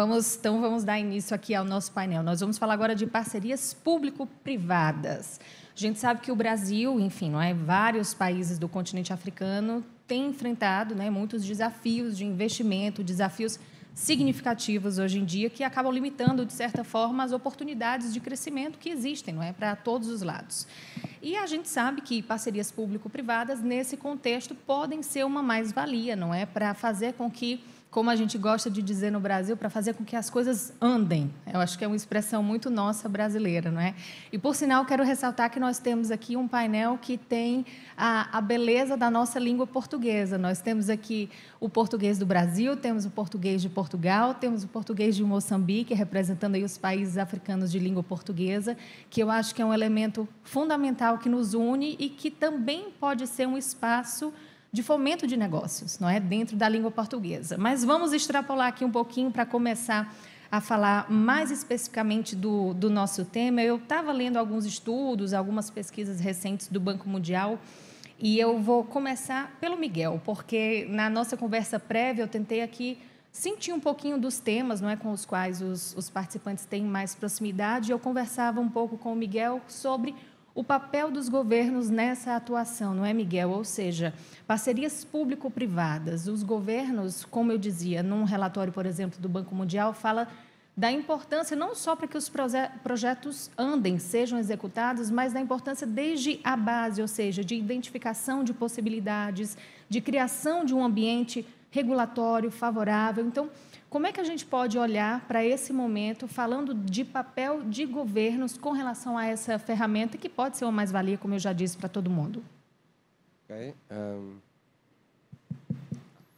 Então, vamos dar início aqui ao nosso painel. Nós vamos falar agora de parcerias público-privadas. A gente sabe que o Brasil, enfim, não é, vários países do continente africano têm enfrentado, né, muitos desafios de investimento, desafios significativos hoje em dia que acabam limitando, de certa forma, as oportunidades de crescimento que existem, não é, para todos os lados. E a gente sabe que parcerias público-privadas, nesse contexto, podem ser uma mais-valia, não é, para fazer com que, como a gente gosta de dizer no Brasil, para fazer com que as coisas andem. Eu acho que é uma expressão muito nossa brasileira, não é? E, por sinal, quero ressaltar que nós temos aqui um painel que tem a beleza da nossa língua portuguesa. Nós temos aqui o português do Brasil, temos o português de Portugal, temos o português de Moçambique, representando aí os países africanos de língua portuguesa, que eu acho que é um elemento fundamental que nos une e que também pode ser um espaço de fomento de negócios, não é? Dentro da língua portuguesa. Mas vamos extrapolar aqui um pouquinho para começar a falar mais especificamente do nosso tema. Eu estava lendo alguns estudos, algumas pesquisas recentes do Banco Mundial, e eu vou começar pelo Miguel, porque na nossa conversa prévia eu tentei aqui sentir um pouquinho dos temas, não é, com os quais os participantes têm mais proximidade. Eu conversava um pouco com o Miguel sobre o papel dos governos nessa atuação, não é, Miguel? Ou seja, parcerias público-privadas. Os governos, como eu dizia, num relatório, por exemplo, do Banco Mundial, fala da importância não só para que os projetos andem, sejam executados, mas da importância desde a base, ou seja, de identificação de possibilidades, de criação de um ambiente regulatório favorável. Então, como é que a gente pode olhar para esse momento, falando de papel de governos com relação a essa ferramenta, que pode ser uma mais-valia, como eu já disse, para todo mundo? Ok.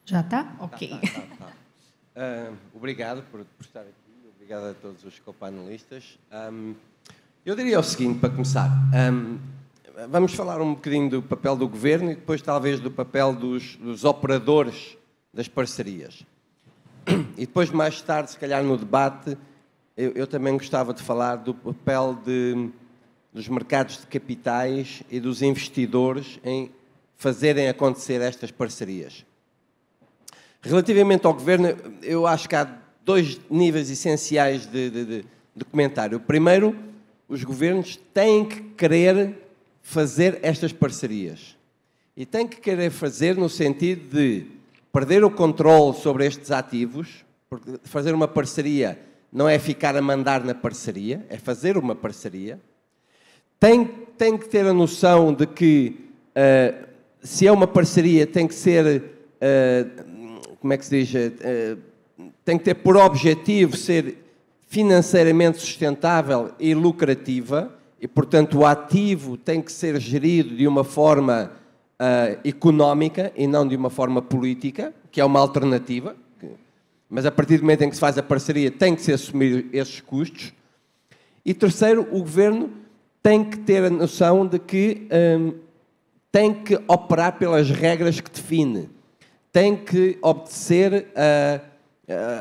Já está? Ok. Obrigado por estar aqui. Obrigado a todos os copanelistas. Eu diria o seguinte, para começar. Vamos falar um bocadinho do papel do governo e depois, talvez, do papel dos operadores das parcerias. E depois, mais tarde, se calhar no debate, eu também gostava de falar do papel dos mercados de capitais e dos investidores em fazerem acontecer estas parcerias. Relativamente ao governo, eu acho que há dois níveis essenciais de comentário. O primeiro, os governos têm que querer fazer estas parcerias. E têm que querer fazer no sentido de perder o controle sobre estes ativos, porque fazer uma parceria não é ficar a mandar na parceria, é fazer uma parceria. Tem que ter a noção de que, se é uma parceria, tem que ser, como é que se diz, tem que ter por objetivo ser financeiramente sustentável e lucrativa, e, portanto, o ativo tem que ser gerido de uma forma económica e não de uma forma política, que é uma alternativa, mas a partir do momento em que se faz a parceria tem que se assumir esses custos. E terceiro, o governo tem que ter a noção de que tem que operar pelas regras que define, tem que obedecer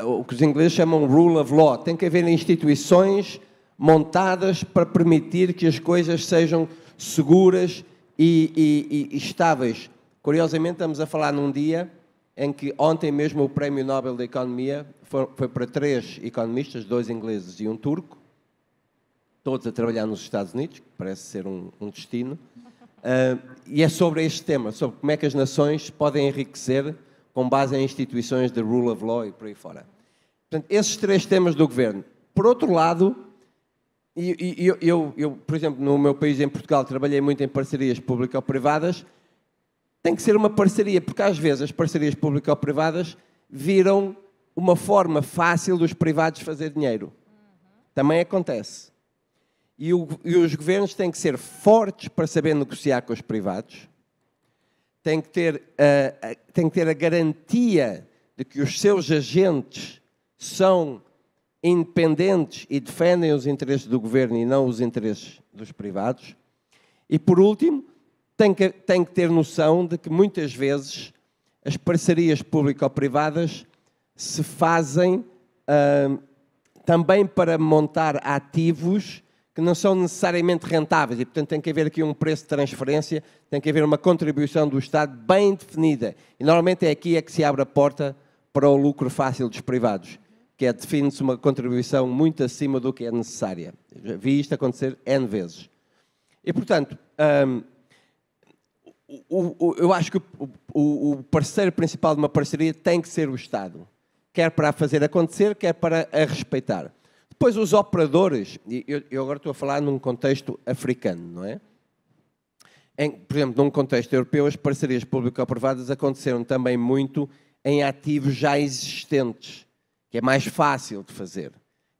o que os ingleses chamam rule of law, tem que haver instituições montadas para permitir que as coisas sejam seguras e estáveis. Curiosamente, estamos a falar num dia em que ontem mesmo o Prémio Nobel da Economia foi para 3 economistas, 2 ingleses e um turco, todos a trabalhar nos Estados Unidos, que parece ser um destino, e é sobre este tema, sobre como é que as nações podem enriquecer com base em instituições de rule of law e por aí fora. Portanto, esses 3 temas do governo. Por outro lado, eu, por exemplo, no meu país, em Portugal, trabalhei muito em parcerias público-privadas. Tem que ser uma parceria, porque às vezes as parcerias público-privadas viram uma forma fácil dos privados fazer dinheiro. Também acontece. E os governos têm que ser fortes para saber negociar com os privados, têm que ter a garantia de que os seus agentes são independentes e defendem os interesses do governo e não os interesses dos privados. E, por último, tem que ter noção de que, muitas vezes, as parcerias público-privadas se fazem também para montar ativos que não são necessariamente rentáveis e, portanto, tem que haver aqui um preço de transferência, tem que haver uma contribuição do Estado bem definida. E, normalmente, é aqui que se abre a porta para o lucro fácil dos privados. que é define-se uma contribuição muito acima do que é necessária. Vi isto acontecer N vezes. E, portanto, eu acho que o parceiro principal de uma parceria tem que ser o Estado, quer para a fazer acontecer, quer para a respeitar. Depois, os operadores, eu agora estou a falar num contexto africano, não é? Por exemplo, num contexto europeu, as parcerias público-privadas aconteceram também muito em ativos já existentes, que é mais fácil de fazer,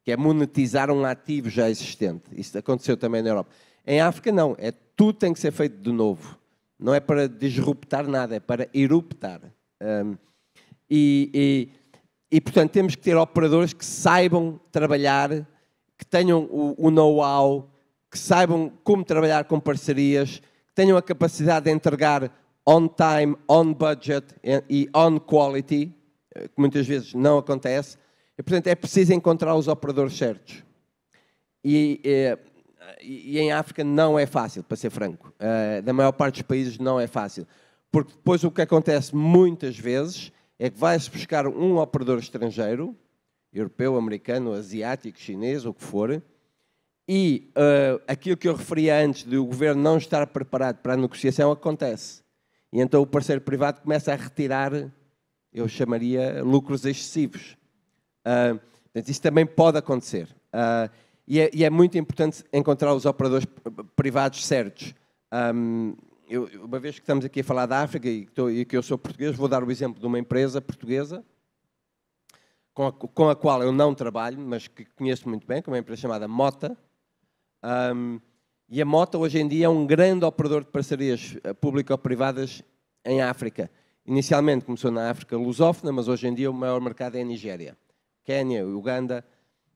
que é monetizar um ativo já existente. Isso aconteceu também na Europa. Em África, não. Tudo tem que ser feito de novo. Não é para disruptar nada, é para eruptar. Portanto, temos que ter operadores que saibam trabalhar, que tenham o know-how, que saibam como trabalhar com parcerias, que tenham a capacidade de entregar on time, on budget e on quality, que muitas vezes não acontece. E, portanto, é preciso encontrar os operadores certos. E em África não é fácil, para ser franco. Na maior parte dos países não é fácil. Porque depois o que acontece muitas vezes é que vai-se buscar um operador estrangeiro, europeu, americano, asiático, chinês, o que for, e aquilo que eu referia antes de o governo não estar preparado para a negociação acontece. E então o parceiro privado começa a retirar, eu chamaria, lucros excessivos. Portanto, isso também pode acontecer. E é muito importante encontrar os operadores privados certos. Uma vez que estamos aqui a falar da África e que eu sou português, vou dar o exemplo de uma empresa portuguesa com a qual eu não trabalho, mas que conheço muito bem, que é uma empresa chamada Mota. E a Mota, hoje em dia, é um grande operador de parcerias público-privadas em África. Inicialmente começou na África lusófona, mas hoje em dia o maior mercado é a Nigéria, Quénia, Uganda.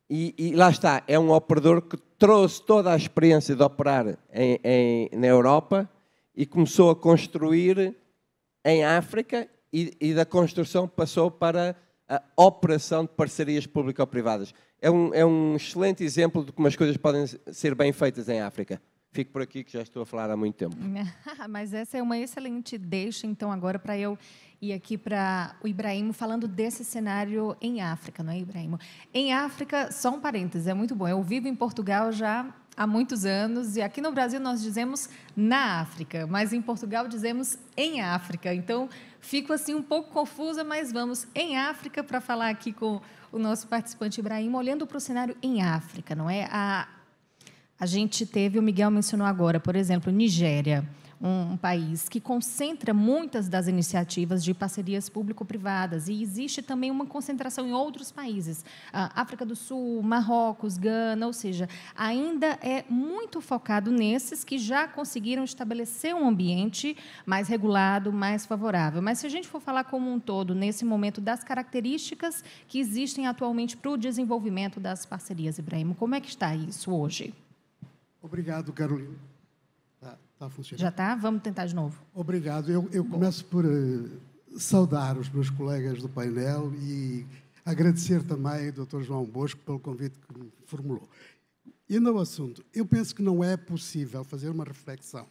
E lá está, é um operador que trouxe toda a experiência de operar na Europa e começou a construir em África e da construção passou para a operação de parcerias público-privadas. É um excelente exemplo de como as coisas podem ser bem feitas em África. Fico por aqui, que já estou a falar há muito tempo. Mas essa é uma excelente deixa, então, agora para eu ir aqui para o Ibrahim, falando desse cenário em África, não é, Ibrahim? Em África, só um parênteses, é muito bom. Eu vivo em Portugal já há muitos anos, e aqui no Brasil nós dizemos na África, mas em Portugal dizemos em África. Então, fico assim um pouco confusa, mas vamos em África para falar aqui com o nosso participante Ibrahim, olhando para o cenário em África, não é? A gente teve, o Miguel mencionou agora, por exemplo, Nigéria, um país que concentra muitas das iniciativas de parcerias público-privadas, e existe também uma concentração em outros países, África do Sul, Marrocos, Gana, ou seja, ainda é muito focado nesses que já conseguiram estabelecer um ambiente mais regulado, mais favorável. Mas se a gente for falar como um todo, nesse momento, das características que existem atualmente para o desenvolvimento das parcerias, Ibrahim, como é que está isso hoje? Obrigado, Carolina. Está funcionando? Já está? Vamos tentar de novo. Obrigado. Eu começo por saudar os meus colegas do painel e agradecer também ao Dr. João Bosco pelo convite que me formulou. Indo ao assunto, eu penso que não é possível fazer uma reflexão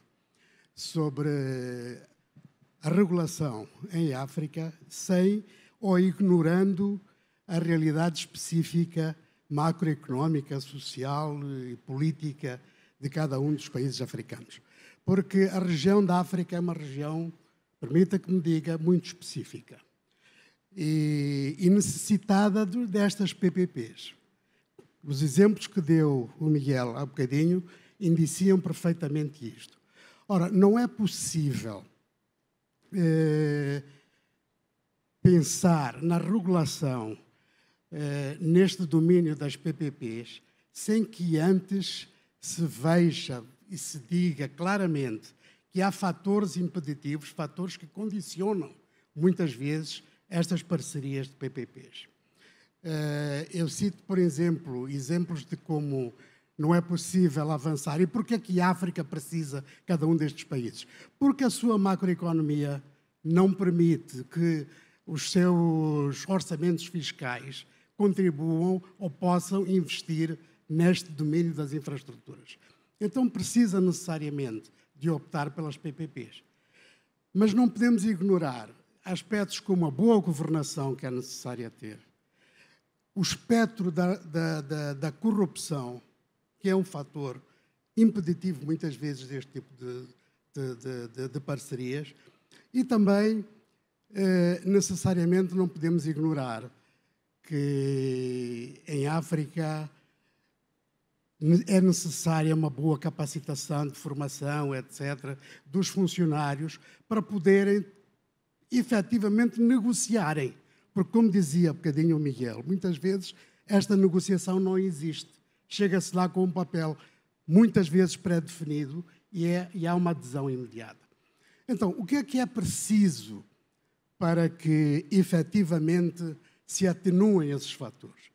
sobre a regulação em África sem ou ignorando a realidade específica macroeconómica, social e política de cada um dos países africanos. Porque a região da África é uma região, permita que me diga, muito específica e necessitada destas PPPs. Os exemplos que deu o Miguel há bocadinho indiciam perfeitamente isto. Ora, não é possível pensar na regulação neste domínio das PPPs sem que antes se veja e se diga claramente que há fatores impeditivos, fatores que condicionam, muitas vezes, estas parcerias de PPPs. Eu cito, por exemplo, exemplos de como não é possível avançar. E porquê que a África precisa cada um destes países? Porque a sua macroeconomia não permite que os seus orçamentos fiscais contribuam ou possam investir neste domínio das infraestruturas. Então, precisa necessariamente de optar pelas PPPs. Mas não podemos ignorar aspectos como a boa governação que é necessária ter, o espectro da corrupção, que é um fator impeditivo, muitas vezes, deste tipo de parcerias, e também, necessariamente, não podemos ignorar que em África é necessária uma boa capacitação de formação, etc., dos funcionários para poderem efetivamente negociarem. Porque, como dizia há bocadinho o Miguel, muitas vezes esta negociação não existe. Chega-se lá com um papel muitas vezes pré-definido e há uma adesão imediata. Então, o que é preciso para que efetivamente se atenuem esses fatores?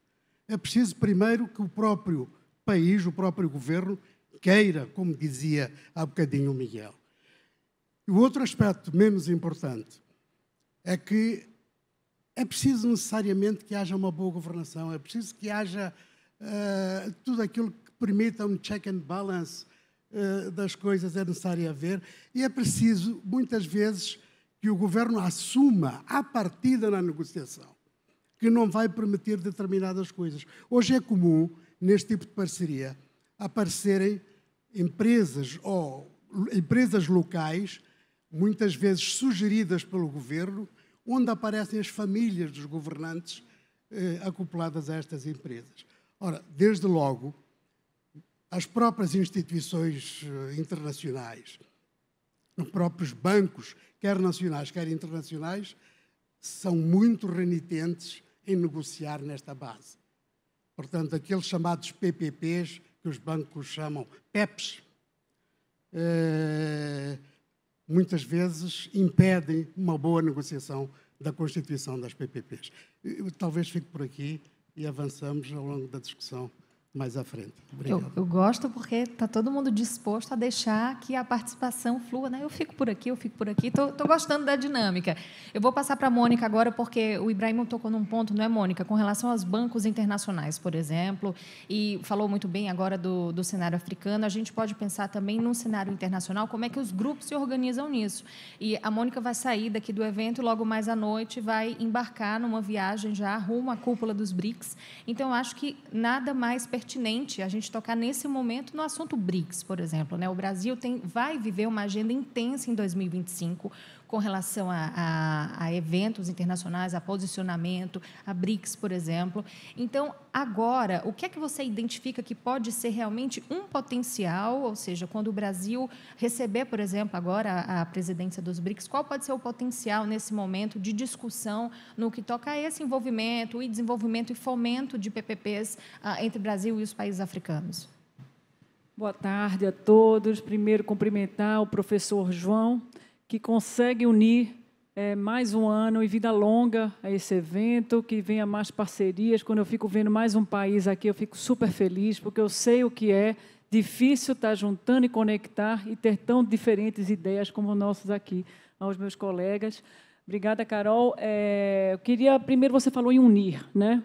É preciso, primeiro, que o próprio país, o próprio governo, queira, como dizia há bocadinho o Miguel. E o outro aspecto menos importante é que é preciso necessariamente que haja uma boa governação, é preciso que haja tudo aquilo que permita um check and balance das coisas, é necessário haver, e é preciso, muitas vezes, que o governo assuma, à partida na negociação, que não vai permitir determinadas coisas. Hoje é comum, neste tipo de parceria, aparecerem empresas ou empresas locais, muitas vezes sugeridas pelo governo, onde aparecem as famílias dos governantes acopladas a estas empresas. Ora, desde logo, as próprias instituições internacionais, os próprios bancos, quer nacionais, quer internacionais, são muito renitentes em negociar nesta base. Portanto, aqueles chamados PPPs, que os bancos chamam PEPs, muitas vezes impedem uma boa negociação da constituição das PPPs. Eu talvez fique por aqui e avançamos ao longo da discussão mais à frente. Obrigado. Eu gosto porque está todo mundo disposto a deixar que a participação flua, né? Eu fico por aqui. Estou gostando da dinâmica. Eu vou passar para a Mônica agora, porque o Ibrahim tocou num ponto, não é, Mônica? Com relação aos bancos internacionais, por exemplo, e falou muito bem agora do cenário africano, a gente pode pensar também num cenário internacional, como é que os grupos se organizam nisso. E a Mônica vai sair daqui do evento e logo mais à noite vai embarcar numa viagem já rumo à cúpula dos BRICS. Então, eu acho que nada mais pertinente a gente tocar nesse momento no assunto BRICS, por exemplo, né? O Brasil vai viver uma agenda intensa em 2025 com relação a eventos internacionais, a posicionamento, a BRICS, por exemplo. Então, agora, o que é que você identifica que pode ser realmente um potencial, ou seja, quando o Brasil receber, por exemplo, agora a presidência dos BRICS, qual pode ser o potencial nesse momento de discussão no que toca a esse envolvimento e desenvolvimento e fomento de PPPs entre o Brasil e os países africanos? Boa tarde a todos. Primeiro, cumprimentar o professor João, que consegue unir mais um ano e vida longa a esse evento, que venha mais parcerias. Quando eu fico vendo mais um país aqui, eu fico super feliz, porque eu sei o que é difícil estar juntando e conectar e ter tão diferentes ideias como nossos aqui, aos meus colegas. Obrigada, Carol. Eu queria, primeiro, você falou em unir, né?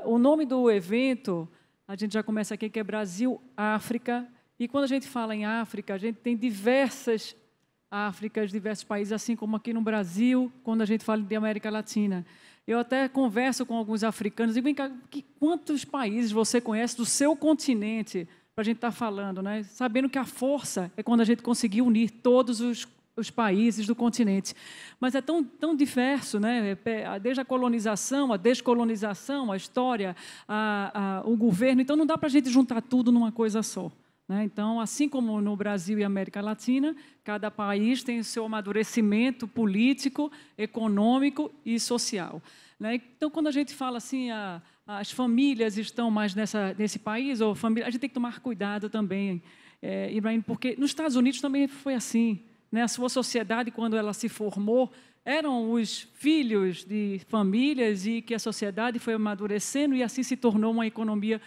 O nome do evento, a gente já começa aqui, que é Brasil-África, e quando a gente fala em África, a gente tem diversas Áfricas, diversos países, assim como aqui no Brasil, quando a gente fala de América Latina. Eu até converso com alguns africanos, digo, quantos países você conhece do seu continente para a gente estar falando, né? Sabendo que a força é quando a gente conseguir unir todos os países do continente. Mas é tão diverso, né? Desde a colonização, a descolonização, a história, o governo. Então, não dá para a gente juntar tudo numa coisa só. Então, assim como no Brasil e América Latina, cada país tem o seu amadurecimento político, econômico e social. Então, quando a gente fala assim, as famílias estão mais nesse país, ou a gente tem que tomar cuidado também, Ibrahim, porque nos Estados Unidos também foi assim. A sua sociedade, quando ela se formou, eram os filhos de famílias e que a sociedade foi amadurecendo e assim se tornou uma economia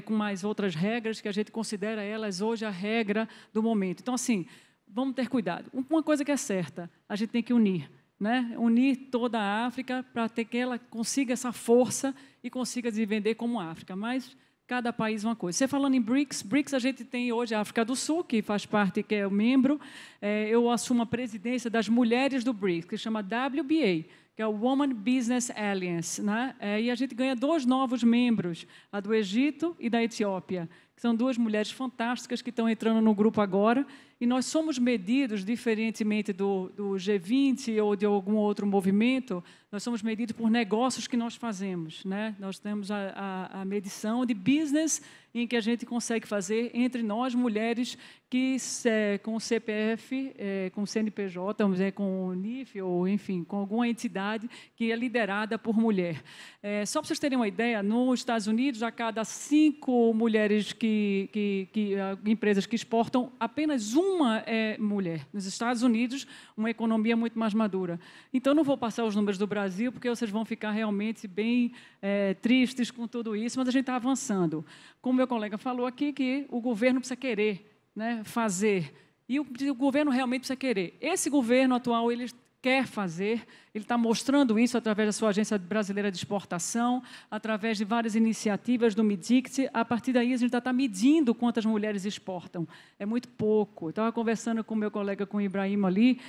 com mais outras regras, que a gente considera elas hoje a regra do momento. Então, assim, vamos ter cuidado. Uma coisa que é certa, a gente tem que unir, né? Unir toda a África para que ela consiga essa força e consiga se vender como África. Mas cada país uma coisa. Você falando em BRICS, a gente tem hoje a África do Sul, que faz parte, que é o membro. Eu assumo a presidência das mulheres do BRICS, que chama WBA, que é o Women Business Alliance, né? E a gente ganha 2 novos membros, a do Egito e da Etiópia, que são 2 mulheres fantásticas que estão entrando no grupo agora, e nós somos medidos, diferentemente do G20 ou de algum outro movimento, nós somos medidos por negócios que nós fazemos, né? Nós temos a medição de business em que a gente consegue fazer entre nós, mulheres, que com o CPF, com o CNPJ, vamos dizer, com o NIF, ou, enfim, com alguma entidade que é liderada por mulher. Só para vocês terem uma ideia, nos Estados Unidos, a cada 5 mulheres empresas que exportam, apenas uma é mulher. Nos Estados Unidos, uma economia muito mais madura. Então, não vou passar os números do Brasil, porque vocês vão ficar realmente bem tristes com tudo isso, mas a gente está avançando. Como meu colega falou aqui, que o governo precisa querer, né, fazer. E o governo realmente precisa querer. Esse governo atual, ele quer fazer, ele está mostrando isso através da sua Agência Brasileira de Exportação, através de várias iniciativas do MIDICT. A partir daí, a gente está medindo quantas mulheres exportam. É muito pouco. Eu estava conversando com o meu colega, com o Ibrahim ali.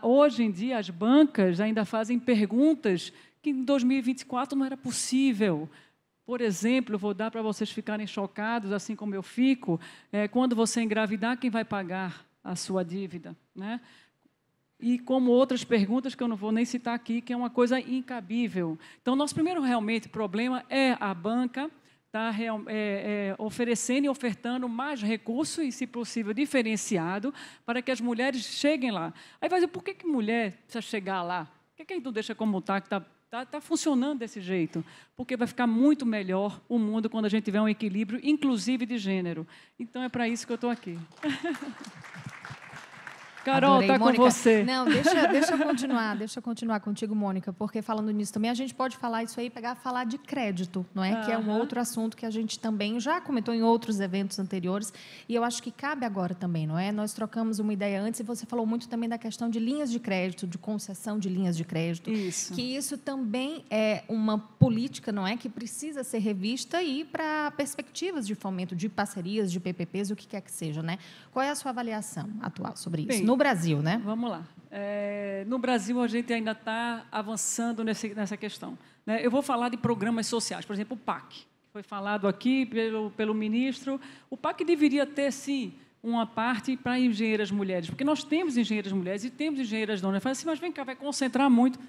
Hoje em dia, as bancas ainda fazem perguntas que em 2024 não era possível. Por exemplo, vou dar para vocês ficarem chocados, assim como eu fico, quando você engravidar, quem vai pagar a sua dívida, né? E como outras perguntas que eu não vou nem citar aqui, que é uma coisa incabível. Então, nosso primeiro realmente problema é a banca estar oferecendo e ofertando mais recursos e, se possível, diferenciado para que as mulheres cheguem lá. Aí vai dizer, por que mulher precisa chegar lá? Por que a gente não deixa como está, que está funcionando desse jeito? Porque vai ficar muito melhor o mundo quando a gente tiver um equilíbrio, inclusive de gênero. Então, é para isso que eu estou aqui. Carol, está com você. Não, deixa eu continuar contigo, Mônica, porque falando nisso também, a gente pode falar isso aí, falar de crédito, não é? Que é um outro assunto que a gente também já comentou em outros eventos anteriores, e eu acho que cabe agora também, não é? Nós trocamos uma ideia antes e você falou muito também da questão de linhas de crédito, de concessão de linhas de crédito. Isso. Que isso também é uma política, não é? Que precisa ser revista e para perspectivas de fomento, de parcerias, de PPPs, o que quer que seja, né? Qual é a sua avaliação atual sobre isso? Bem, no Brasil, né? Vamos lá. No Brasil, a gente ainda está avançando nessa questão, né? Eu vou falar de programas sociais, por exemplo, o PAC, que foi falado aqui pelo ministro. O PAC deveria ter, sim, uma parte para engenheiras mulheres, porque nós temos engenheiras mulheres e temos engenheiras donas. Fala assim, mas vem cá, vai concentrar muito.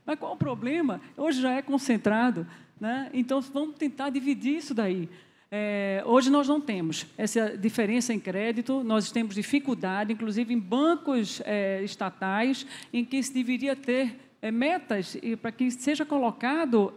Mas qual o problema? Hoje já é concentrado, né? Então, vamos tentar dividir isso daí. Hoje nós não temos essa diferença em crédito, nós temos dificuldade, inclusive em bancos estatais, em que se deveria ter metas para que seja colocado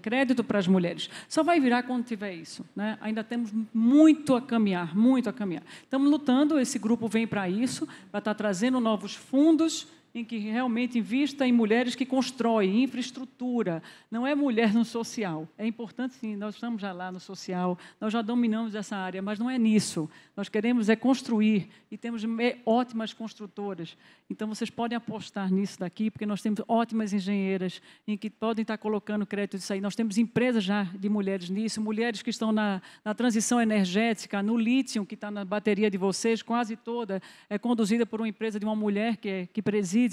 crédito para as mulheres. Só vai virar quando tiver isso, né? Ainda temos muito a caminhar, muito a caminhar. Estamos lutando, esse grupo vem para isso, para estar trazendo novos fundos, em que realmente invista em mulheres que constroem infraestrutura. Não é mulher no social. É importante, sim, nós estamos já lá no social, nós já dominamos essa área, mas não é nisso. Nós queremos construir, e temos ótimas construtoras. Então, vocês podem apostar nisso daqui, porque nós temos ótimas engenheiras em que podem estar colocando crédito disso aí. Nós temos empresas já de mulheres nisso, mulheres que estão na transição energética, no lítio, que está na bateria de vocês, quase toda é conduzida por uma empresa de uma mulher que preside.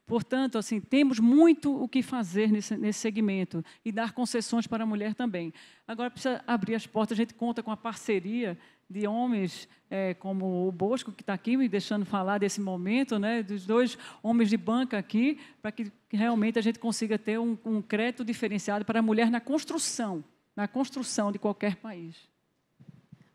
Portanto, assim, temos muito o que fazer nesse segmento e dar concessões para a mulher também. Agora, precisa abrir as portas, a gente conta com a parceria de homens como o Bosco, que está aqui me deixando falar desse momento, né, dos 2 homens de banca aqui, para que realmente a gente consiga ter um crédito diferenciado para a mulher na construção de qualquer país.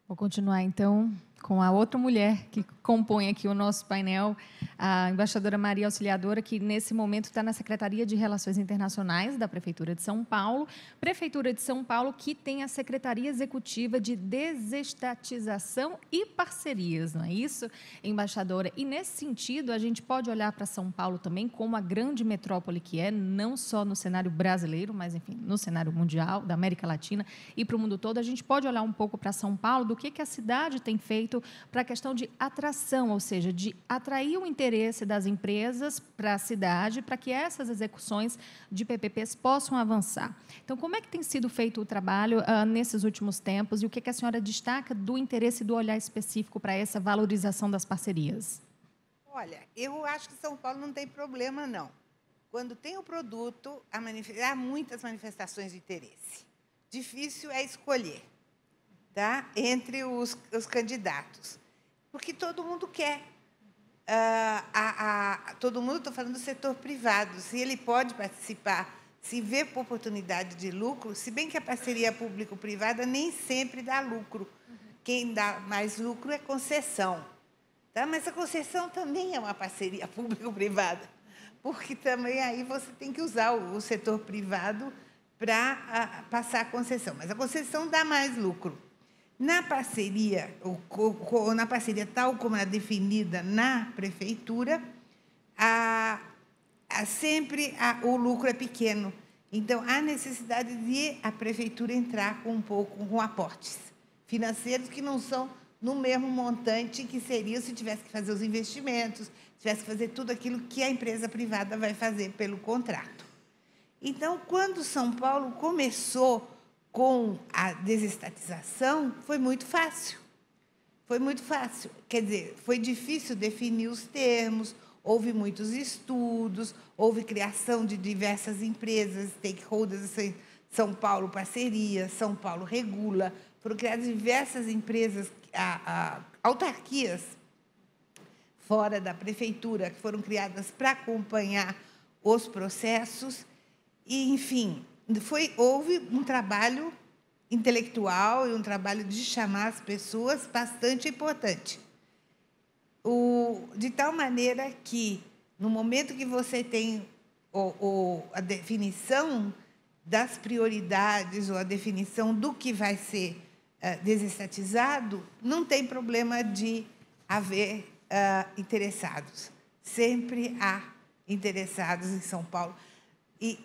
Vou continuar, então, com a outra mulher que compõe aqui o nosso painel, a embaixadora Maria Auxiliadora, que nesse momento está na Secretaria de Relações Internacionais da Prefeitura de São Paulo. Prefeitura de São Paulo que tem a Secretaria Executiva de Desestatização e Parcerias, não é isso, embaixadora? E nesse sentido, a gente pode olhar para São Paulo também como a grande metrópole que é, não só no cenário brasileiro, mas, enfim, no cenário mundial, da América Latina e para o mundo todo. A gente pode olhar um pouco para São Paulo, do que a cidade tem feito para a questão de atração, ou seja, de atrair o interesse das empresas para a cidade, para que essas execuções de PPPs possam avançar. Então, como é que tem sido feito o trabalho nesses últimos tempos e o que a senhora destaca do interesse e do olhar específico para essa valorização das parcerias? Olha, eu acho que São Paulo não tem problema, não. quando tem o produto, há muitas manifestações de interesse. Difícil é escolher, tá? Entre os candidatos, porque todo mundo quer. Todo mundo, estou falando do setor privado, se ele pode participar, se vê oportunidade de lucro, se bem que a parceria público-privada nem sempre dá lucro. Quem dá mais lucro é concessão. Tá? Mas a concessão também é uma parceria público-privada, porque também aí você tem que usar o setor privado para passar a concessão. Mas a concessão dá mais lucro. Na parceria tal como é definida na prefeitura, sempre o lucro é pequeno. Então, há necessidade de a prefeitura entrar com aportes financeiros que não são no mesmo montante que seria se tivesse que fazer os investimentos, tivesse que fazer tudo aquilo que a empresa privada vai fazer pelo contrato. Então, quando São Paulo começou com a desestatização, foi muito fácil. Foi muito fácil. Quer dizer, foi difícil definir os termos, houve muitos estudos, houve criação de diversas empresas, stakeholders, São Paulo Parceria, São Paulo Regula, foram criadas diversas empresas, autarquias fora da prefeitura, que foram criadas para acompanhar os processos. E, enfim, houve um trabalho intelectual e um trabalho de chamar as pessoas bastante importante. De tal maneira que, no momento que você tem a definição das prioridades ou a definição do que vai ser desestatizado, não tem problema de haver interessados. Sempre há interessados em São Paulo. E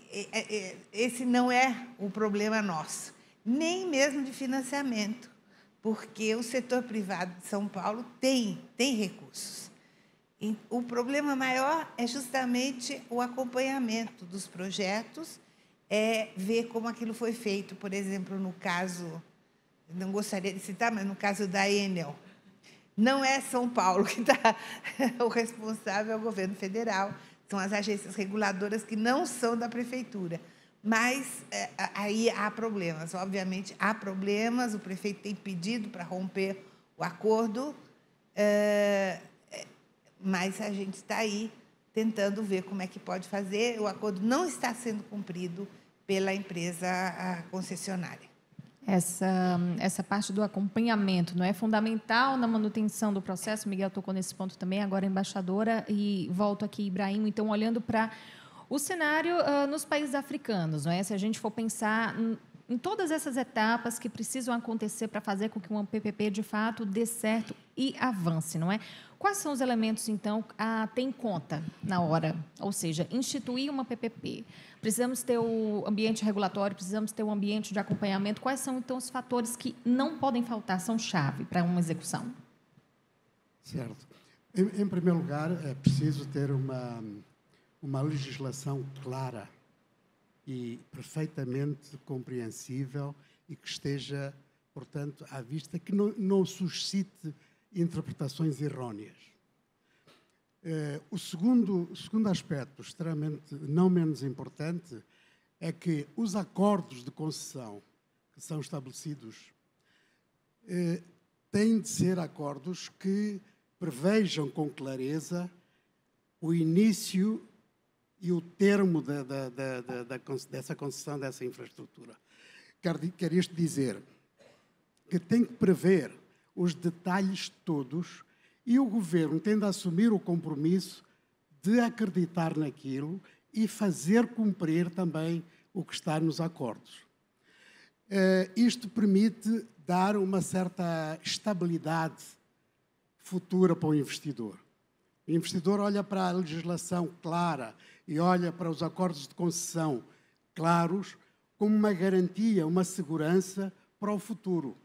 esse não é o problema nosso, nem mesmo de financiamento, porque o setor privado de São Paulo tem recursos. E o problema maior é justamente o acompanhamento dos projetos, ver como aquilo foi feito. Por exemplo, no caso, não gostaria de citar, mas no caso da Enel, não é São Paulo que está o responsável, é o governo federal, são as agências reguladoras que não são da prefeitura. Mas aí há problemas, obviamente há problemas, o prefeito tem pedido para romper o acordo, mas a gente está aí tentando ver como é que pode fazer. O acordo não está sendo cumprido pela empresa concessionária. Essa parte do acompanhamento não é fundamental na manutenção do processo. Miguel tocou nesse ponto também, agora embaixadora, e volto aqui, Ibrahim, então, olhando para o cenário nos países africanos, não é? Se a gente for pensar em todas essas etapas que precisam acontecer para fazer com que uma PPP, de fato, dê certo e avance, não é? Quais são os elementos, então, a ter em conta na hora? Ou seja, instituir uma PPP. Precisamos ter o ambiente regulatório, precisamos ter o ambiente de acompanhamento. Quais são, então, os fatores que não podem faltar, são chave para uma execução? Certo. Em primeiro lugar, é preciso ter uma legislação clara e perfeitamente compreensível e que esteja, portanto, à vista, que não suscite interpretações erróneas. O segundo aspecto, extremamente não menos importante, é que os acordos de concessão que são estabelecidos têm de ser acordos que prevejam com clareza o início e o termo dessa concessão, dessa infraestrutura. Quer isto dizer que tem que prever os detalhes todos e o governo tem de assumir o compromisso de acreditar naquilo e fazer cumprir também o que está nos acordos. Isto permite dar uma certa estabilidade futura para o investidor. O investidor olha para a legislação clara e olha para os acordos de concessão claros como uma garantia, uma segurança para o futuro.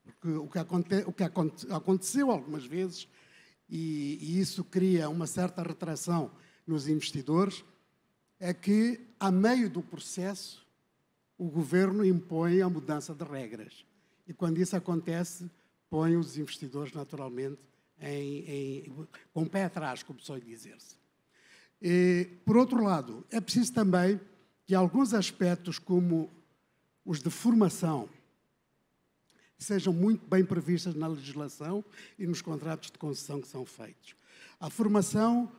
Porque o que aconteceu algumas vezes, e isso cria uma certa retração nos investidores, é que, a meio do processo, o governo impõe a mudança de regras. E, quando isso acontece, põe os investidores, naturalmente, com o pé atrás, como suele dizer-se. Por outro lado, é preciso também que alguns aspectos, como os de formação, sejam muito bem previstos na legislação e nos contratos de concessão que são feitos. A formação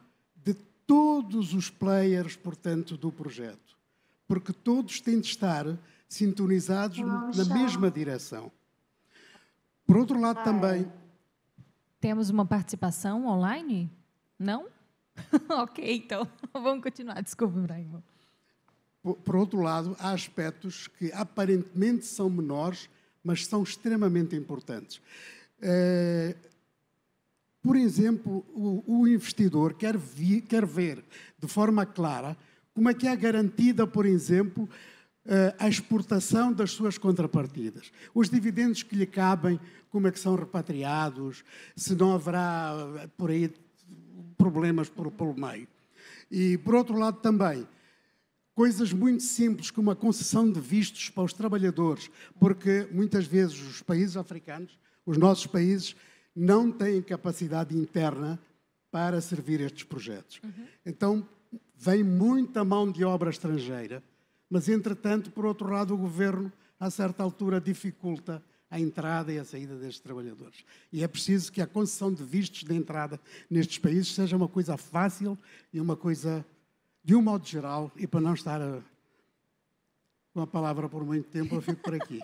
de todos os players, portanto, do projeto, porque todos têm de estar sintonizados na mesma direção. Por outro lado, também... Temos uma participação online? Não? Ok, então vamos continuar. Desculpa, Ibrahim. Por outro lado, há aspectos que aparentemente são menores, mas são extremamente importantes. Por exemplo, o investidor quer ver de forma clara como é que é garantida, por exemplo, a exportação das suas contrapartidas. Os dividendos que lhe cabem, como é que são repatriados, se não haverá por aí problemas pelo meio. E, por outro lado, também, coisas muito simples como a concessão de vistos para os trabalhadores, porque muitas vezes os países africanos, os nossos países, não têm capacidade interna para servir estes projetos. Então, vem muita mão de obra estrangeira, mas, entretanto, por outro lado, o governo, a certa altura, dificulta a entrada e a saída destes trabalhadores. E é preciso que a concessão de vistos de entrada nestes países seja uma coisa fácil e uma coisa, de um modo geral, e para não estar com a palavra por muito tempo, eu fico por aqui.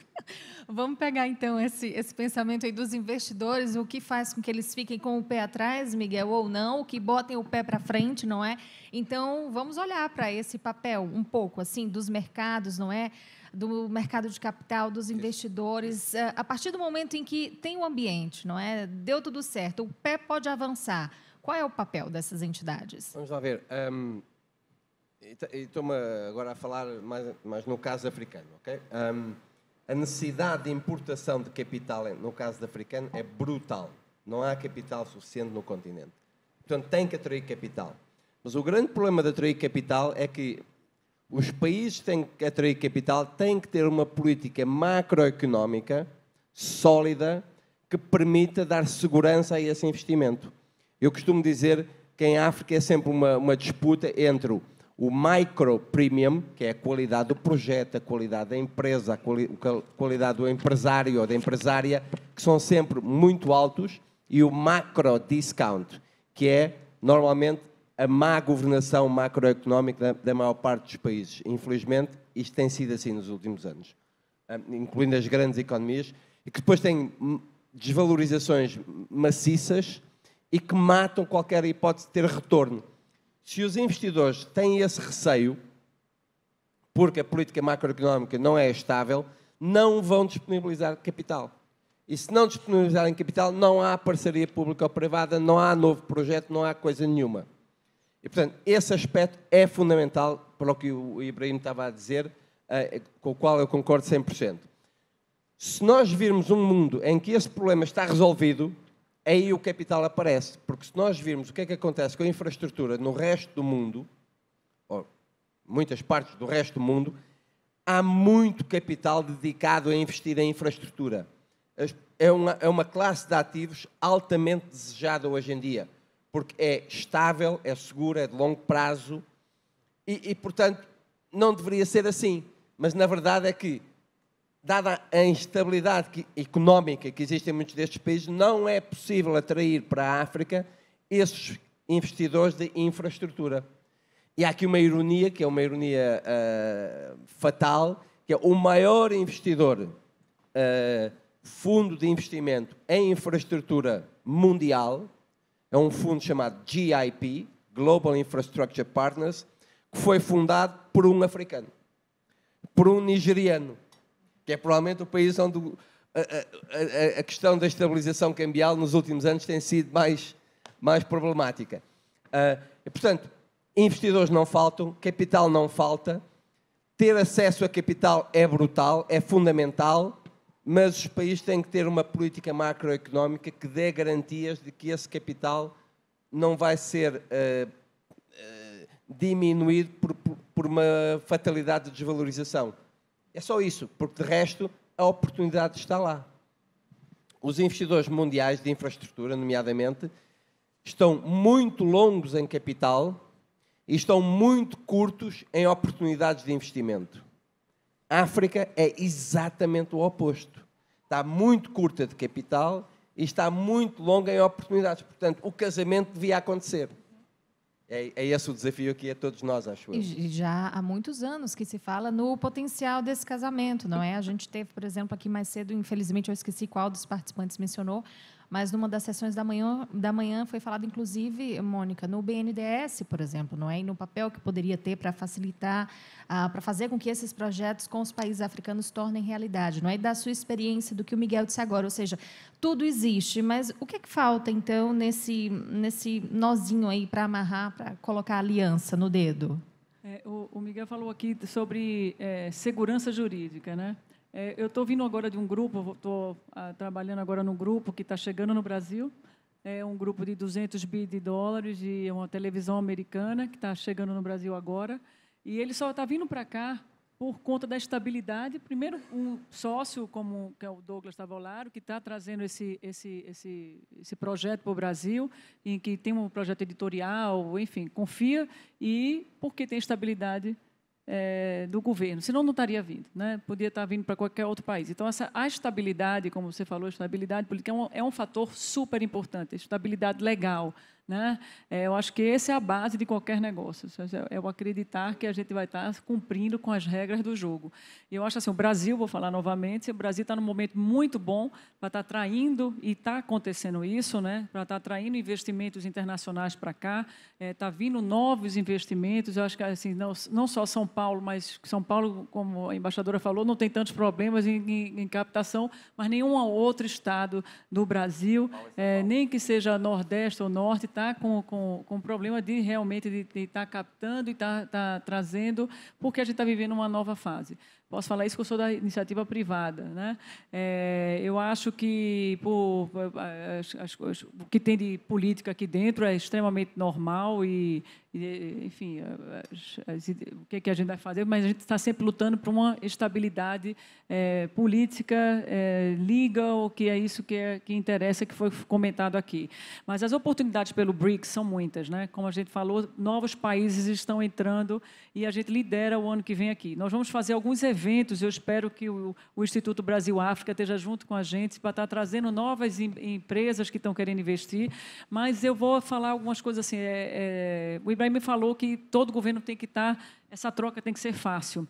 Vamos pegar, então, esse pensamento aí dos investidores, o que faz com que eles fiquem com o pé atrás, Miguel, ou não, o que botem o pé para frente, não é? Então, vamos olhar para esse papel um pouco, assim, dos mercados, não é? Do mercado de capital, dos investidores, a partir do momento em que tem o ambiente, não é? Deu tudo certo, o pé pode avançar. Qual é o papel dessas entidades? Vamos lá ver. Estou-me agora a falar mais no caso africano, ok? A necessidade de importação de capital no caso africano é brutal. Não há capital suficiente no continente. Portanto, tem que atrair capital. Mas o grande problema de atrair capital é que os países que têm que atrair capital têm que ter uma política macroeconómica sólida que permita dar segurança a esse investimento. Eu costumo dizer que em África é sempre uma disputa entre o micro premium, que é a qualidade do projeto, a qualidade da empresa, a qualidade do empresário ou da empresária, que são sempre muito altos, e o macro discount, que é normalmente a má governação macroeconómica da maior parte dos países. Infelizmente, isto tem sido assim nos últimos anos, incluindo as grandes economias, e que depois têm desvalorizações maciças e que matam qualquer hipótese de ter retorno. Se os investidores têm esse receio, porque a política macroeconómica não é estável, não vão disponibilizar capital. E se não disponibilizarem capital, não há parceria pública ou privada, não há novo projeto, não há coisa nenhuma. E, portanto, esse aspecto é fundamental para o que o Ibrahim estava a dizer, com o qual eu concordo 100%. Se nós virmos um mundo em que esse problema está resolvido, aí o capital aparece. Porque se nós virmos o que é que acontece com a infraestrutura no resto do mundo, ou muitas partes do resto do mundo, há muito capital dedicado a investir em infraestrutura. É uma classe de ativos altamente desejada hoje em dia, porque é estável, é segura, é de longo prazo e, portanto, não deveria ser assim. Mas, na verdade, é que, dada a instabilidade económica que existe em muitos destes países, não é possível atrair para a África esses investidores de infraestrutura. E há aqui uma ironia, que é uma ironia fatal, que é o maior investidor, fundo de investimento em infraestrutura mundial, é um fundo chamado GIP, Global Infrastructure Partners, que foi fundado por um africano, por um nigeriano, que é provavelmente o país onde a questão da estabilização cambial nos últimos anos tem sido mais problemática. E, portanto, investidores não faltam, capital não falta, ter acesso a capital é brutal, é fundamental, mas os países têm que ter uma política macroeconómica que dê garantias de que esse capital não vai ser diminuído por uma fatalidade de desvalorização. É só isso, porque de resto a oportunidade está lá. Os investidores mundiais de infraestrutura, nomeadamente, estão muito longos em capital e estão muito curtos em oportunidades de investimento. A África é exatamente o oposto. Está muito curta de capital e está muito longa em oportunidades. Portanto, o casamento devia acontecer. É esse o desafio aqui a todos nós, acho eu. E já há muitos anos que se fala no potencial desse casamento, não é? A gente teve, por exemplo, aqui mais cedo, infelizmente eu esqueci qual dos participantes mencionou, mas numa das sessões da manhã foi falado, inclusive, Mônica, no BNDES, por exemplo, não é? E no papel que poderia ter para facilitar, para fazer com que esses projetos com os países africanos se tornem realidade, não é? E da sua experiência, do que o Miguel disse agora, ou seja, tudo existe, mas o que é que falta, então, nesse nozinho aí para amarrar, para colocar a aliança no dedo? O Miguel falou aqui sobre segurança jurídica, né? Eu estou vindo agora de um grupo, estou trabalhando agora num grupo que está chegando no Brasil, é um grupo de 200 bi de dólares, de uma televisão americana que está chegando no Brasil agora, e ele só está vindo para cá por conta da estabilidade. Primeiro, um sócio, que é o Douglas Tavolaro, que está trazendo esse projeto para o Brasil, em que tem um projeto editorial, enfim, confia, e porque tem estabilidade do governo, senão não estaria vindo, né? Podia estar vindo para qualquer outro país. Então, a estabilidade, como você falou, a estabilidade política é um fator super importante, a estabilidade legal, né? Eu acho que essa é a base de qualquer negócio, é o acreditar que a gente vai estar cumprindo com as regras do jogo. E eu acho assim, o Brasil, vou falar novamente, o Brasil está num momento muito bom para estar atraindo, e está acontecendo isso, né? Para estar atraindo investimentos internacionais para cá, está vindo novos investimentos. Eu acho que assim, não só São Paulo, mas São Paulo, como a embaixadora falou, não tem tantos problemas em captação, mas nenhum outro estado do Brasil, nem que seja Nordeste ou Norte, está com problema de realmente de estar captando e estar trazendo, porque a gente está vivendo uma nova fase. Posso falar isso que eu sou da iniciativa privada, né? Eu acho que o que tem de política aqui dentro é extremamente normal e enfim, o que a gente vai fazer, mas a gente está sempre lutando por uma estabilidade política, legal, que é isso que interessa, que foi comentado aqui. Mas as oportunidades pelo BRICS são muitas, né? Como a gente falou, novos países estão entrando e a gente lidera o ano que vem aqui. Nós vamos fazer alguns eventos, eu espero que o Instituto Brasil-África esteja junto com a gente para estar trazendo novas empresas que estão querendo investir, mas eu vou falar algumas coisas assim. O Ibrahim falou que todo governo tem que estar, essa troca tem que ser fácil.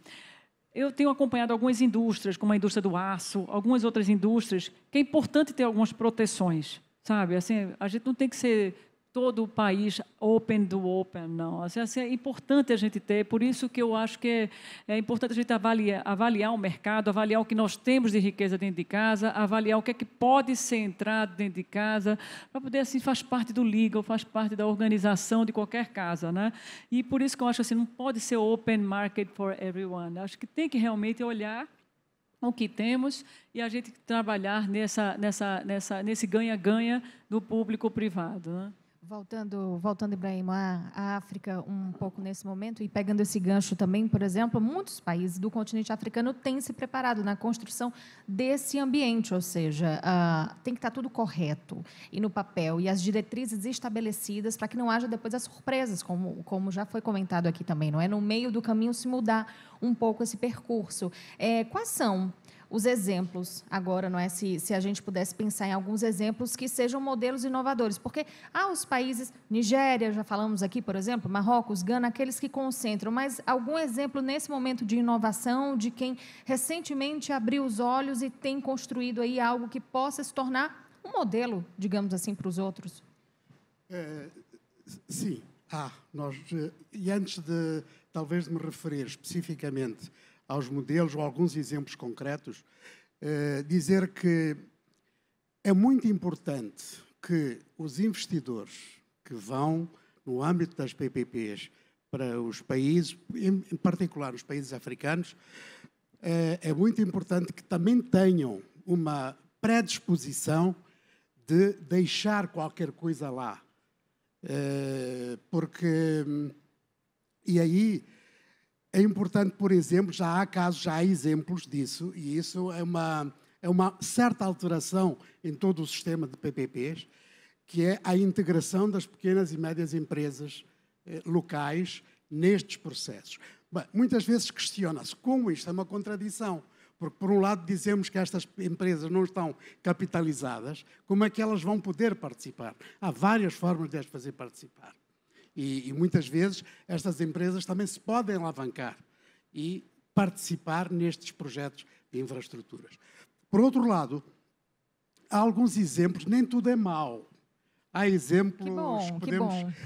Eu tenho acompanhado algumas indústrias, como a indústria do aço, algumas outras indústrias, que é importante ter algumas proteções, sabe? Assim, a gente não tem que ser todo o país open do open, não. Assim, é importante a gente ter, por isso que eu acho que é importante a gente avaliar o mercado, avaliar o que nós temos de riqueza dentro de casa, avaliar o que é que pode ser entrado dentro de casa, para poder, assim, faz parte do legal, faz parte da organização de qualquer casa, né? E por isso que eu acho assim, não pode ser open market for everyone. Acho que tem que realmente olhar o que temos e a gente trabalhar nesse ganha-ganha do público-privado, né? Voltando, Ibrahim, à África um pouco nesse momento, e pegando esse gancho também, por exemplo, muitos países do continente africano têm se preparado na construção desse ambiente, ou seja, tem que estar tudo correto e no papel, e as diretrizes estabelecidas para que não haja depois as surpresas, como já foi comentado aqui também, não é? No meio do caminho se mudar um pouco esse percurso. Quais são os exemplos agora, não é? Se a gente pudesse pensar em alguns exemplos que sejam modelos inovadores, porque há os países, Nigéria, já falamos aqui, por exemplo, Marrocos, Gana, aqueles que concentram, mas algum exemplo nesse momento de inovação, de quem recentemente abriu os olhos e tem construído aí algo que possa se tornar um modelo, digamos assim, para os outros? Sim, e antes de, talvez, de me referir especificamente aos modelos ou alguns exemplos concretos, dizer que é muito importante que os investidores que vão, no âmbito das PPPs, para os países, em particular os países africanos, é muito importante que também tenham uma predisposição de deixar qualquer coisa lá. E aí é importante, por exemplo, já há exemplos disso, e isso é uma certa alteração em todo o sistema de PPPs, que é a integração das pequenas e médias empresas locais nestes processos. Bem, muitas vezes questiona-se como isto é uma contradição, porque, por um lado, dizemos que estas empresas não estão capitalizadas, como é que elas vão poder participar? Há várias formas de as fazer participar. E muitas vezes estas empresas também se podem alavancar e participar nestes projetos de infraestruturas. Por outro lado, há alguns exemplos, nem tudo é mau. Há exemplos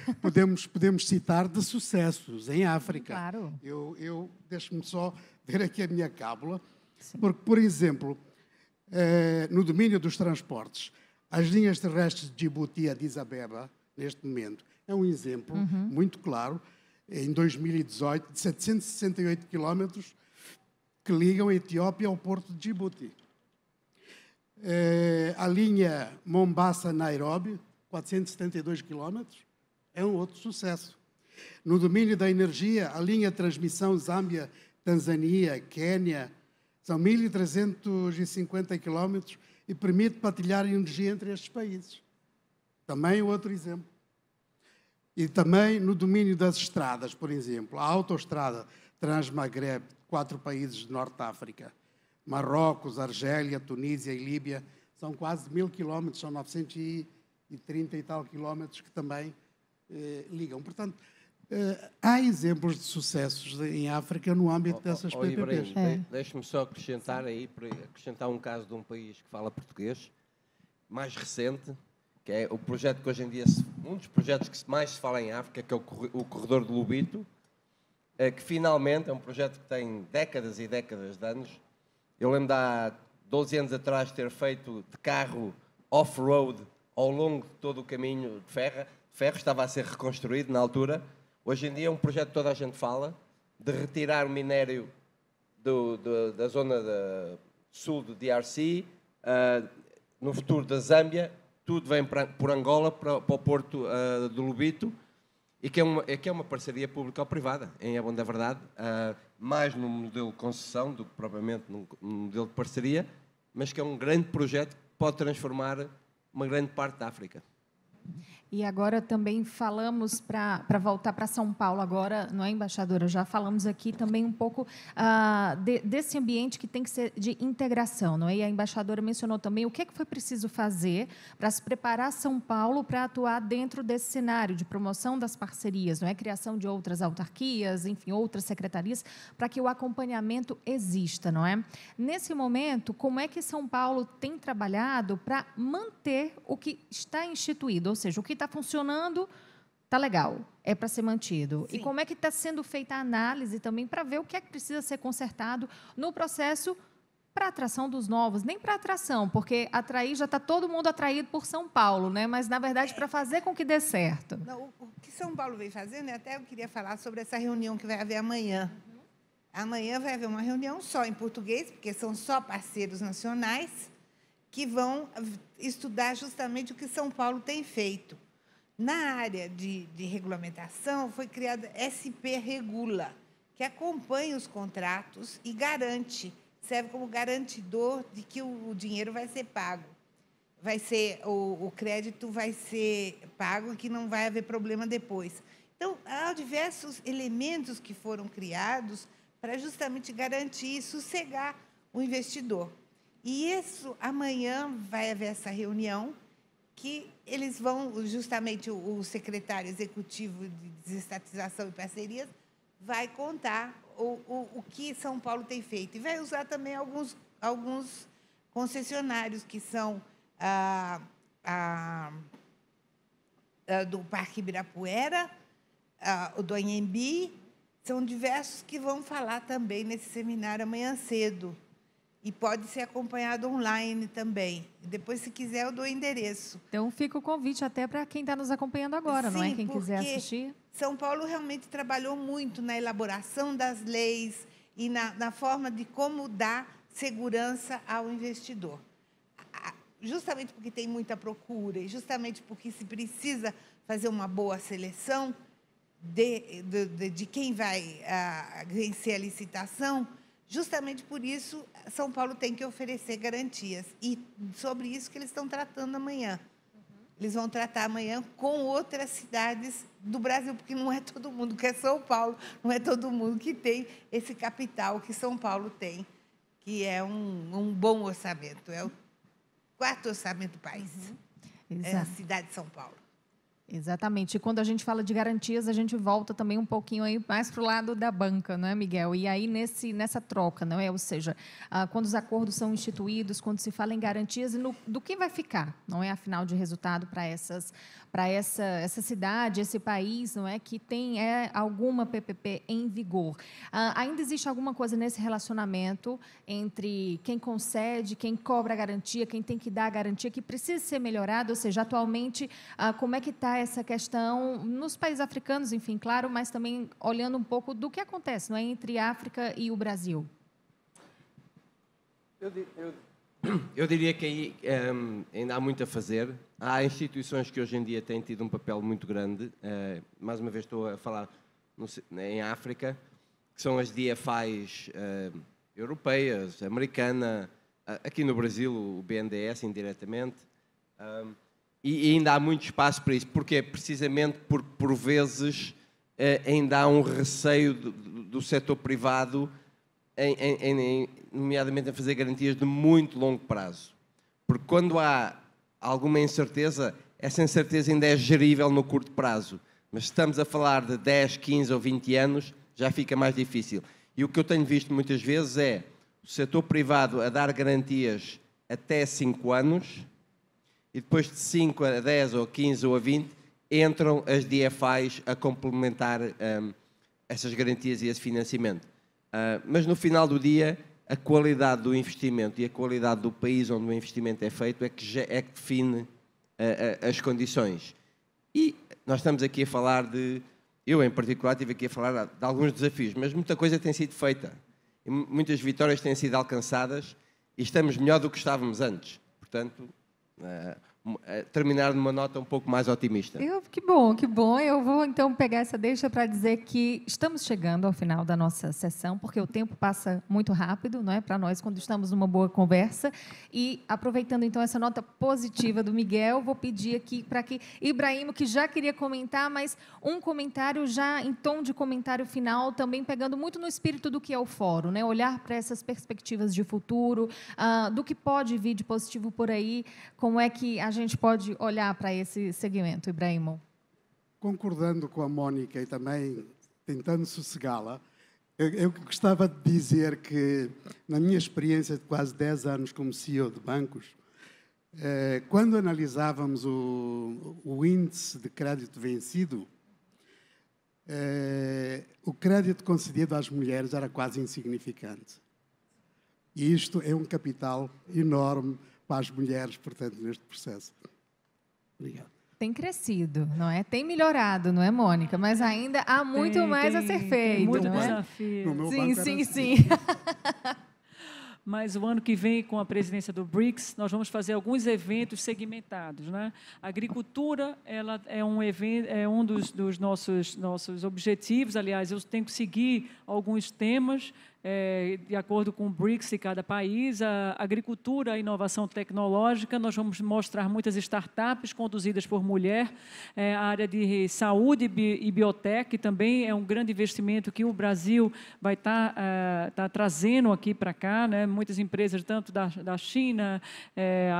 que podemos citar de sucessos em África. Claro. Deixe-me só ver aqui a minha cábula. Sim. Porque, por exemplo, no domínio dos transportes, as linhas terrestres de Djibouti e Addis Abeba, neste momento, é um exemplo muito claro, em 2018, de 768 quilómetros que ligam a Etiópia ao porto de Djibouti. A linha Mombasa-Nairobi, 472 quilómetros, é um outro sucesso. No domínio da energia, a linha de transmissão Zâmbia-Tanzânia, Quênia, são 1.350 quilómetros e permite partilhar energia entre estes países. Também outro exemplo. E também no domínio das estradas, por exemplo, a autoestrada Transmagreb, 4 países de Norte da África, Marrocos, Argélia, Tunísia e Líbia, são quase 1.000 quilómetros, são 930 e tal quilómetros que também ligam. Portanto, há exemplos de sucessos em África no âmbito dessas PPPs. Deixe-me só acrescentar um caso de um país que fala português, mais recente, que é o projeto que hoje em dia, um dos projetos que mais se fala em África, que é o Corredor de Lobito, que finalmente é um projeto que tem décadas e décadas de anos. Eu lembro de há 12 anos atrás ter feito de carro off-road ao longo de todo o caminho de ferro, estava a ser reconstruído na altura. Hoje em dia é um projeto que toda a gente fala, de retirar o minério da zona sul do DRC, no futuro da Zâmbia, tudo vem por Angola para o porto de Lobito, e que é uma parceria público-privada, em Abonda Verdade, mais no modelo de concessão do que propriamente no modelo de parceria, mas que é um grande projeto que pode transformar uma grande parte da África. E agora também falamos, para voltar para São Paulo agora, não é, embaixadora? Já falamos aqui também um pouco desse ambiente que tem que ser de integração, não é? E a embaixadora mencionou também o que foi preciso fazer para se preparar São Paulo para atuar dentro desse cenário de promoção das parcerias, não é? Criação de outras autarquias, enfim, outras secretarias, para que o acompanhamento exista, não é? Nesse momento, como é que São Paulo tem trabalhado para manter o que está instituído, ou seja, o que está funcionando, está legal, é para ser mantido. Sim. E como é que está sendo feita a análise também para ver o que é que precisa ser consertado no processo para a atração dos novos? Nem para atração, porque atrair já está todo mundo atraído por São Paulo, né? Mas, na verdade, para fazer com que dê certo. Não, o que São Paulo vem fazendo, até eu queria falar sobre essa reunião que vai haver amanhã. Amanhã vai haver uma reunião só em português, porque são só parceiros nacionais que vão estudar justamente o que São Paulo tem feito. Na área de regulamentação, foi criada SP Regula, que acompanha os contratos e serve como garantidor de que o dinheiro vai ser pago. O crédito vai ser pago e que não vai haver problema depois. Então, há diversos elementos que foram criados para justamente garantir e sossegar o investidor. E isso, amanhã, vai haver essa reunião, que eles vão, justamente, o secretário executivo de desestatização e parcerias vai contar o que São Paulo tem feito. E vai usar também alguns concessionários, que são do Parque Ibirapuera, o do Anhembi, são diversos que vão falar também nesse seminário amanhã cedo. E pode ser acompanhado online também. Depois, se quiser, eu dou o endereço. Então, fica o convite até para quem está nos acompanhando agora, sim, não é? Quem quiser assistir. São Paulo realmente trabalhou muito na elaboração das leis e na forma de como dar segurança ao investidor. Justamente porque tem muita procura e justamente porque se precisa fazer uma boa seleção de quem vai vencer a licitação. Justamente por isso, São Paulo tem que oferecer garantias. E sobre isso que eles estão tratando amanhã. eles vão tratar amanhã com outras cidades do Brasil, porque não é todo mundo que é São Paulo, não é todo mundo que tem esse capital que São Paulo tem, que é um bom orçamento, é o 4º orçamento do país, é a cidade de São Paulo. Exatamente. E quando a gente fala de garantias, a gente volta também um pouquinho aí mais para o lado da banca, não é, Miguel? E aí nessa troca, não é? Ou seja, quando os acordos são instituídos, quando se fala em garantias, e do que vai ficar, não é? Afinal de resultado para essa cidade, esse país, não é? Que tem alguma PPP em vigor. Ainda existe alguma coisa nesse relacionamento entre quem concede, quem cobra a garantia, quem tem que dar a garantia, que precisa ser melhorado? Ou seja, atualmente, como é que está essa questão nos países africanos, enfim, claro, mas também olhando um pouco do que acontece, não é, entre a África e o Brasil? Eu diria que aí ainda há muito a fazer. Há instituições que hoje em dia têm tido um papel muito grande. Mais uma vez estou a falar em África, que são as DFIs europeias, americana, aqui no Brasil o BNDES indiretamente. E ainda há muito espaço para isso. Porquê? Precisamente porque, por vezes, ainda há um receio do setor privado, nomeadamente em fazer garantias de muito longo prazo. Porque quando há alguma incerteza, essa incerteza ainda é gerível no curto prazo. Mas se estamos a falar de 10, 15 ou 20 anos, já fica mais difícil. E o que eu tenho visto muitas vezes é o setor privado a dar garantias até 5 anos, e depois de 5 a 10 ou 15 ou a 20, entram as DFIs a complementar essas garantias e esse financiamento. Mas no final do dia, a qualidade do investimento e a qualidade do país onde o investimento é feito é que define as condições. E nós estamos aqui a falar eu em particular estive aqui a falar de alguns desafios, mas muita coisa tem sido feita. E muitas vitórias têm sido alcançadas e estamos melhor do que estávamos antes. Portanto, terminar numa nota um pouco mais otimista. Que bom, que bom. Eu vou, então, pegar essa deixa para dizer que estamos chegando ao final da nossa sessão, porque o tempo passa muito rápido, não é, para nós, quando estamos numa boa conversa. E, aproveitando, então, essa nota positiva do Miguel, vou pedir aqui para que Ibrahimo, que já queria comentar, mas um comentário já em tom de comentário final, também pegando muito no espírito do que é o fórum, né? Olhar para essas perspectivas de futuro, do que pode vir de positivo por aí, como é que a gente pode olhar para esse segmento, Ibrahimo? Concordando com a Mónica e também tentando sossegá-la, eu gostava de dizer que, na minha experiência de quase 10 anos como CEO de bancos, quando analisávamos o índice de crédito vencido, o crédito concedido às mulheres era quase insignificante. E isto é um capital enorme para as mulheres, portanto, neste processo. Obrigado. Tem crescido, não é? Tem melhorado, não é, Mônica? Mas ainda há muito mais a ser feito, tem muito não é? desafio. No meu Sim, banco era sim, assim. sim. Mas o ano que vem, com a presidência do BRICS, nós vamos fazer alguns eventos segmentados, né? A agricultura, ela é um dos nossos objetivos. Aliás, eu tenho que seguir alguns temas de acordo com o BRICS de cada país. A agricultura, a inovação tecnológica, nós vamos mostrar muitas startups conduzidas por mulher. A área de saúde e biotech também é um grande investimento que o Brasil vai estar trazendo aqui para cá, né? Muitas empresas, tanto da China,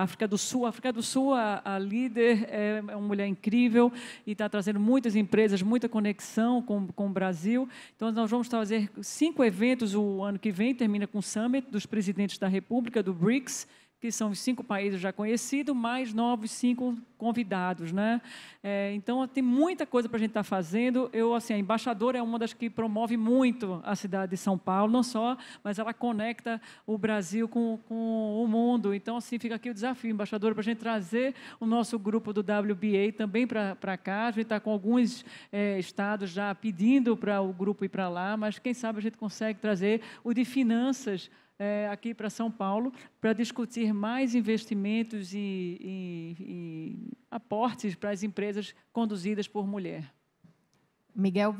África do Sul. A África do Sul, a líder é uma mulher incrível e está trazendo muitas empresas, muita conexão com o Brasil. Então, nós vamos fazer 5 eventos o ano que vem, termina com o Summit dos presidentes da República, do BRICS, que são os 5 países já conhecidos, mais novos 5 convidados, né? Então, tem muita coisa para a gente estar fazendo. A embaixadora é uma das que promove muito a cidade de São Paulo, não só, mas ela conecta o Brasil com o mundo. Então, assim, fica aqui o desafio, embaixadora, para a gente trazer o nosso grupo do WBA também para cá. A gente está com alguns estados já pedindo para o grupo ir para lá, mas quem sabe a gente consegue trazer o de finanças aqui para São Paulo, para discutir mais investimentos e aportes para as empresas conduzidas por mulher. Miguel,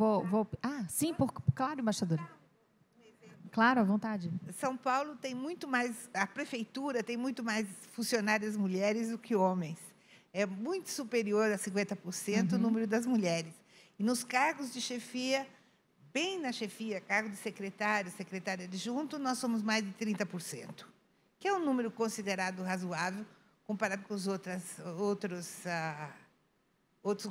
sim, claro, embaixadora. Claro, à vontade. São Paulo tem muito mais, a prefeitura tem muito mais funcionárias mulheres do que homens. é muito superior a 50% o número das mulheres. E nos cargos de chefia, bem na chefia, cargo de secretário, secretária adjunto, nós somos mais de 30%, que é um número considerado razoável comparado com os outros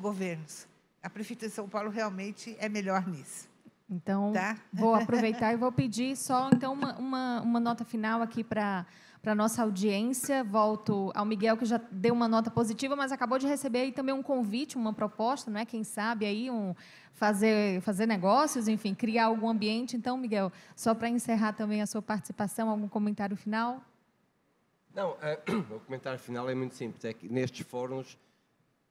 governos. A Prefeitura de São Paulo realmente é melhor nisso. Então, tá? Vou aproveitar e vou pedir só então uma nota final aqui para a nossa audiência. Volto ao Miguel, que já deu uma nota positiva, mas acabou de receber aí também um convite, uma proposta, não é? Quem sabe aí fazer negócios, enfim, criar algum ambiente. Então, Miguel, só para encerrar também a sua participação, algum comentário final? Não, o comentário final é muito simples. É que nestes fóruns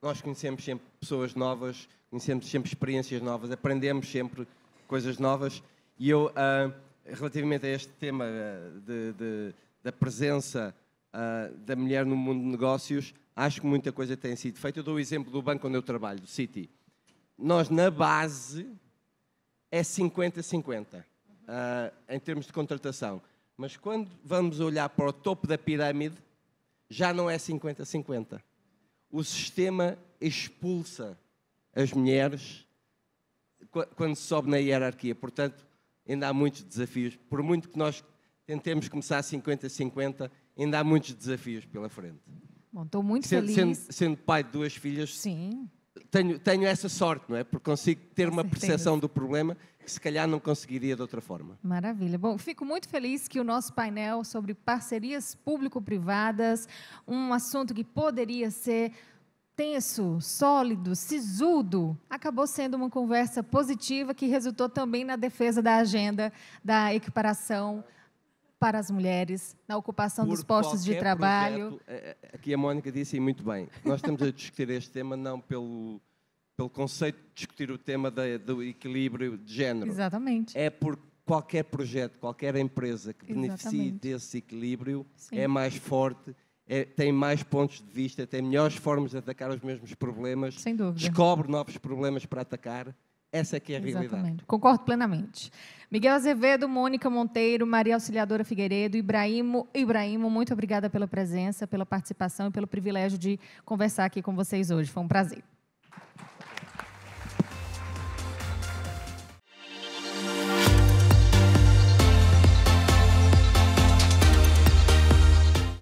nós conhecemos sempre pessoas novas, conhecemos sempre experiências novas, aprendemos sempre coisas novas. E eu, relativamente a este tema da presença da mulher no mundo de negócios, acho que muita coisa tem sido feita. Eu dou o exemplo do banco onde eu trabalho, do Citi. Nós, na base, é 50-50 em termos de contratação. Mas quando vamos olhar para o topo da pirâmide, já não é 50-50. O sistema expulsa as mulheres quando se sobe na hierarquia. Portanto, ainda há muitos desafios. Por muito que nós tentemos começar 50-50, ainda há muitos desafios pela frente. Bom, estou muito feliz. Sendo pai de 2 filhas, sim, tenho essa sorte, não é? Porque consigo ter uma certeza. percepção do problema que se calhar não conseguiria de outra forma. Maravilha. Bom, fico muito feliz que o nosso painel sobre parcerias público-privadas, um assunto que poderia ser tenso, sólido, sisudo, acabou sendo uma conversa positiva que resultou também na defesa da agenda da equiparação para as mulheres, na ocupação dos postos de trabalho. Aqui a Mónica disse muito bem, nós estamos a discutir este tema não pelo conceito de discutir o tema do equilíbrio de género. Exatamente. É por qualquer projeto, qualquer empresa que beneficie desse equilíbrio, sim, é mais forte, tem mais pontos de vista, tem melhores formas de atacar os mesmos problemas, sem dúvida, descobre novos problemas para atacar. Essa é que é a realidade. Exatamente. Concordo plenamente. Miguel Azevedo, Mônica Monteiro, Maria Auxiliadora Figueiredo, Ibrahimo, muito obrigada pela presença, pela participação e pelo privilégio de conversar aqui com vocês hoje. Foi um prazer.